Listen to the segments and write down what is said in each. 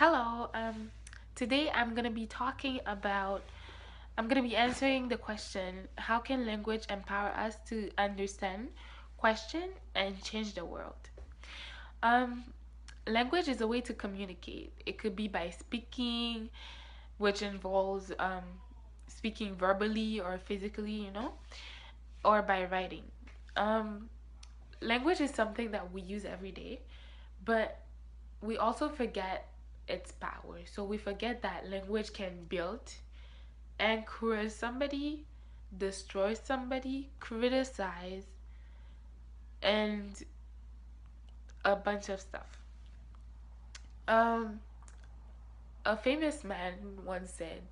Hello. Today I'm gonna be answering the question, how can language empower us to understand, question, and change the world? Um, Language is a way to communicate. It could be by speaking, which involves speaking verbally or physically, or by writing. Um, Language is something that we use every day, but we also forget its power. So we forget that language can build, encourage somebody, destroy somebody, criticize, and a bunch of stuff. Um, a famous man once said,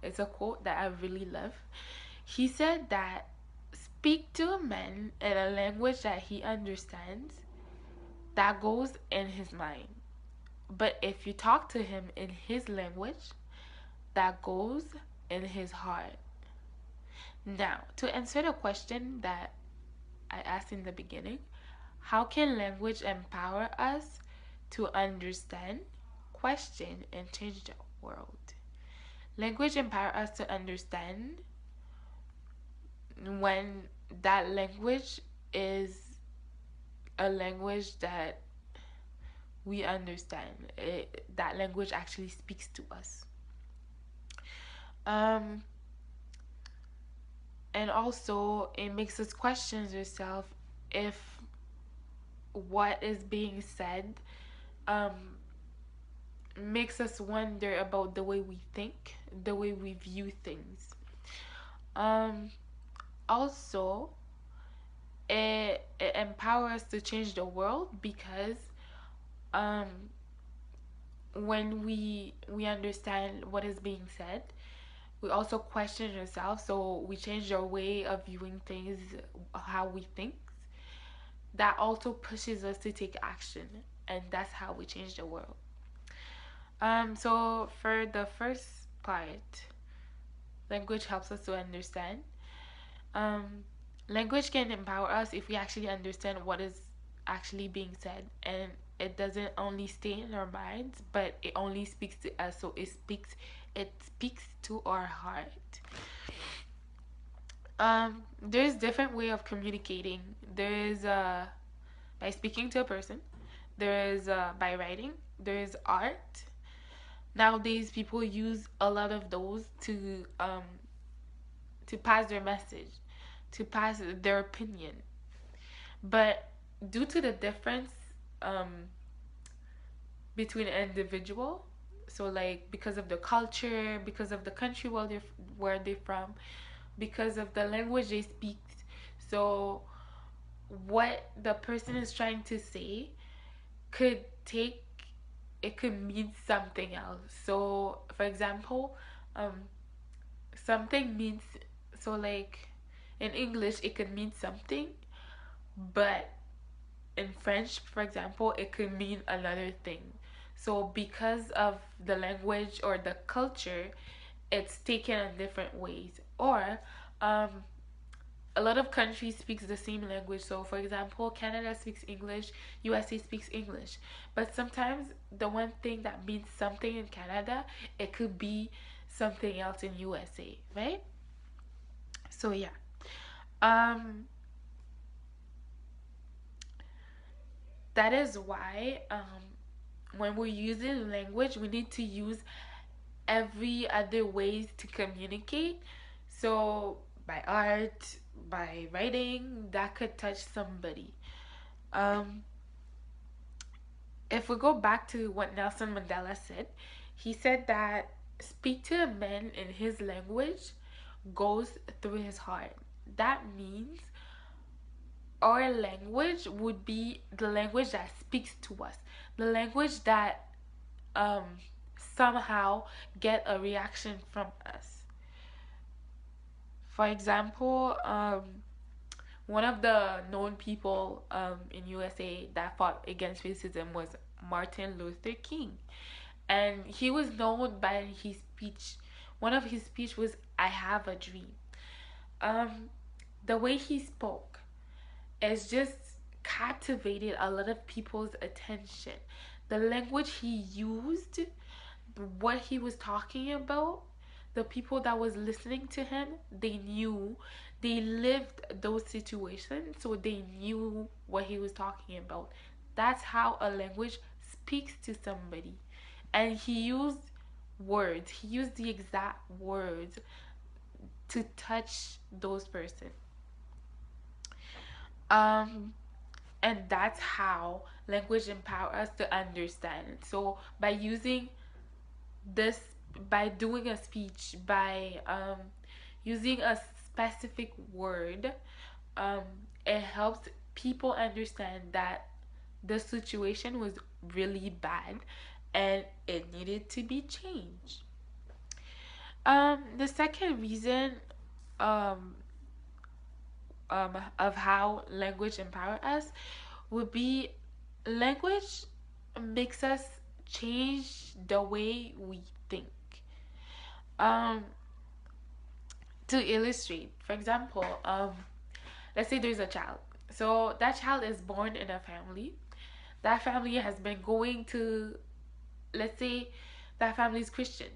it's a quote that I really love. He said that speak to a man in a language that he understands, that goes in his mind. But if you talk to him in his language, that goes in his heart. Now, to answer the question that I asked in the beginning, how can language empower us to understand, question, and change the world? Language empower us to understand when that language is a language that we understand. That language actually speaks to us. Um, and also, it makes us question ourselves if what is being said um, makes us wonder about the way we think, the way we view things. Um, Also, it empowers us to change the world because um, when we understand what is being said, we also question ourselves. So we change our way of viewing things, how we think. That also pushes us to take action, and that's how we change the world. So for the first part, language helps us to understand. Um, Language can empower us if we actually understand what is actually being said, and it doesn't only stay in our minds, but it only speaks to us. So it speaks to our heart. There's different way of communicating. There is by speaking to a person. There is by writing. There is art. Nowadays, people use a lot of those to pass their message, to pass their opinion. But due to the difference um, between an individual, so like because of the culture, because of the country where they're from, because of the language they speak, so what the person is trying to say could take it could mean something else. So for example, um, something means so like in English it could mean something, but in French, for example, it could mean another thing. So because of the language or the culture, it's taken in different ways. Or um, a lot of countries speaks the same language. So for example, Canada speaks English, USA speaks English. But sometimes the one thing that means something in Canada, it could be something else in USA, right? So yeah. Um that is why when we're using language, we need to use every other ways to communicate. So by art, by writing, that could touch somebody. Um, if we go back to what Nelson Mandela said, he said that speak to a man in his language goes through his heart. That means our language would be the language that speaks to us, the language that um, somehow get a reaction from us. For example, one of the known people in USA that fought against racism was Martin Luther King, and he was known by his speech. One of his speech was "I have a dream." Um, the way he spoke, it's just captivated a lot of people's attention. the language he used, what he was talking about, the people that was listening to him, they knew, they lived those situations, so they knew what he was talking about. That's how a language speaks to somebody. And he used words, he used the exact words to touch those person. Um, and that's how language empower us to understand. So by using this, by doing a speech, by using a specific word, um, it helps people understand that the situation was really bad and it needed to be changed. The second reason um, of how language empower us would be language makes us change the way we think. Um, to illustrate, for example, let's say there's a child. So that child is born in a family. That family has been going to, let's say, that family is Christian.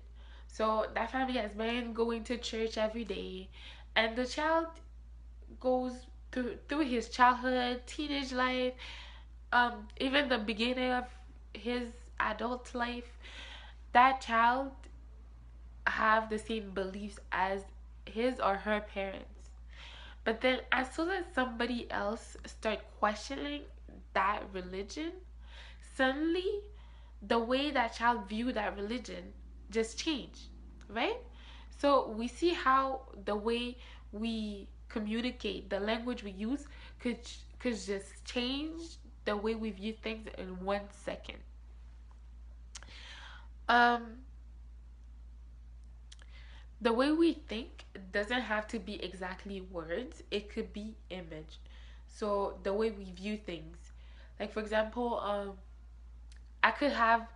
So that family has been going to church every day, and the child goes through his childhood, teenage life, even the beginning of his adult life. That child have the same beliefs as his or her parents. But then as soon as somebody else start questioning that religion, suddenly the way that child view that religion just change, right? So we see how the way we communicate, the language we use could just change the way we view things in 1 second. Um, the way we think doesn't have to be exactly words, it could be image. So the way we view things, like for example, I could have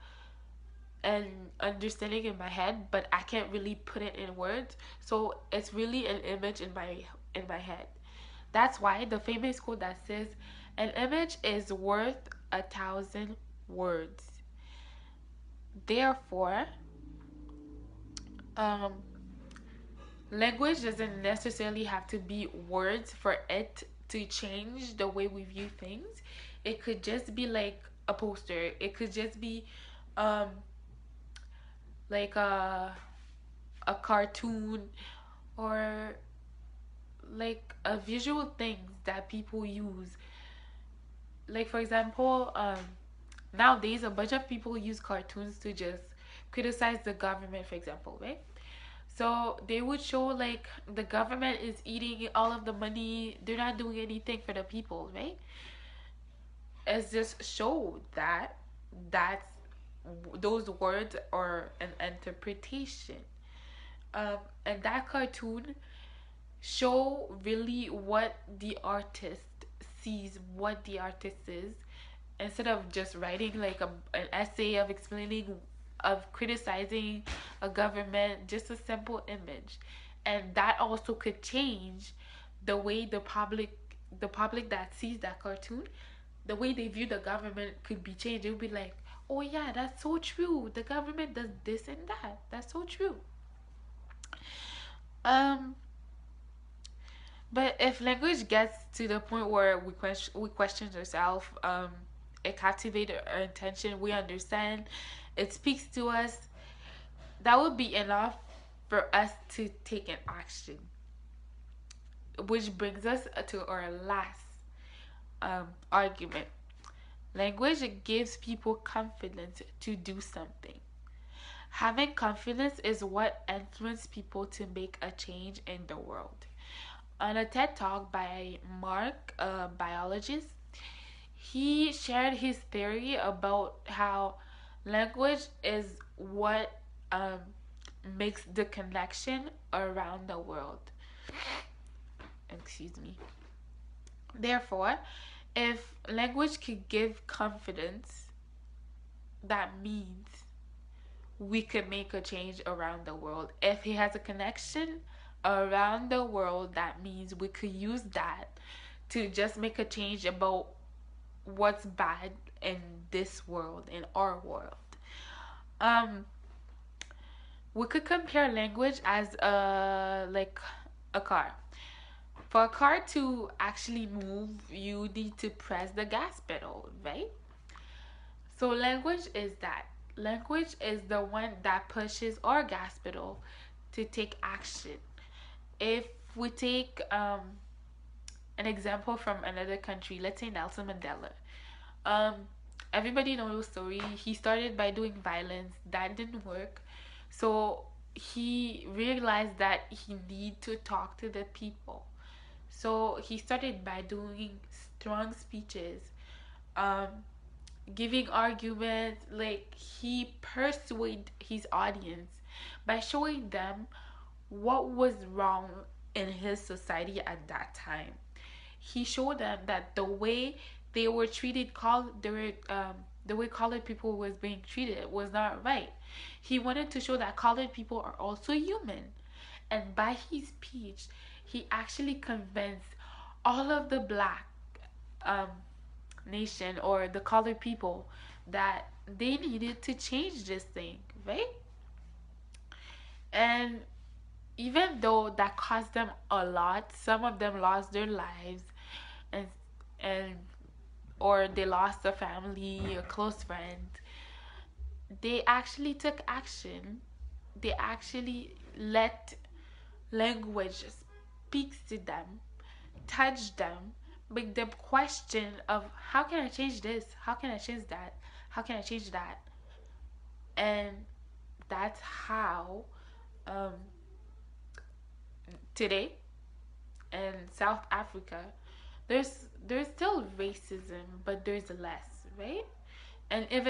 an understanding in my head, but I can't really put it in words, so it's really an image in my head. That's why the famous quote that says an image is worth 1,000 words. Therefore, um language doesn't necessarily have to be words for it to change the way we view things. It could just be like a poster. It could just be um like a cartoon, or like a visual things that people use. Like for example, nowadays a bunch of people use cartoons to just criticize the government, for example, right? So they would show like the government is eating all of the money, they're not doing anything for the people, right? It's just show that that's those words are an interpretation. And that cartoon show really what the artist sees, what the artist is, instead of just writing like an essay of explaining, of criticizing a government, just a simple image. And that also could change the way the public that sees that cartoon, the way they view the government could be changed. It would be like, oh yeah, that's so true, the government does this and that, that's so true. um But if language gets to the point where we question ourselves, it captivates our attention, we understand, it speaks to us, that would be enough for us to take an action. Which brings us to our last argument. Language gives people confidence to do something. Having confidence is what influences people to make a change in the world. On a TED Talk by Mark, a biologist, he shared his theory about how language is what makes the connection around the world. Excuse me. Therefore, if language could give confidence, that means we could make a change around the world. If he has a connection around the world, that means we could use that to just make a change about what's bad in this world, in our world. Um, we could compare language as a car. For a car to actually move, you need to press the gas pedal, right? So language is that. Language is the one that pushes our gas pedal to take action. If we take an example from another country, let's say Nelson Mandela. Um, Everybody knows the story. He started by doing violence. That didn't work. So he realized that he need to talk to the people. So he started by doing strong speeches, um, giving arguments. Like he persuade his audience by showing them what was wrong in his society at that time. He showed them that the way they were treated, the way colored people was being treated was not right. He wanted to show that colored people are also human, and by his speech, he actually convinced all of the black um, nation or the colored people that they needed to change this thing, right? And even though that cost them a lot, some of them lost their lives, and and or they lost a family, a close friend. They actually took action. They actually let language speak to them, touch them, make them question of how can I change this? How can I change that? How can I change that? And that's how um, today in South Africa, there's still racism, but there's less, right? And even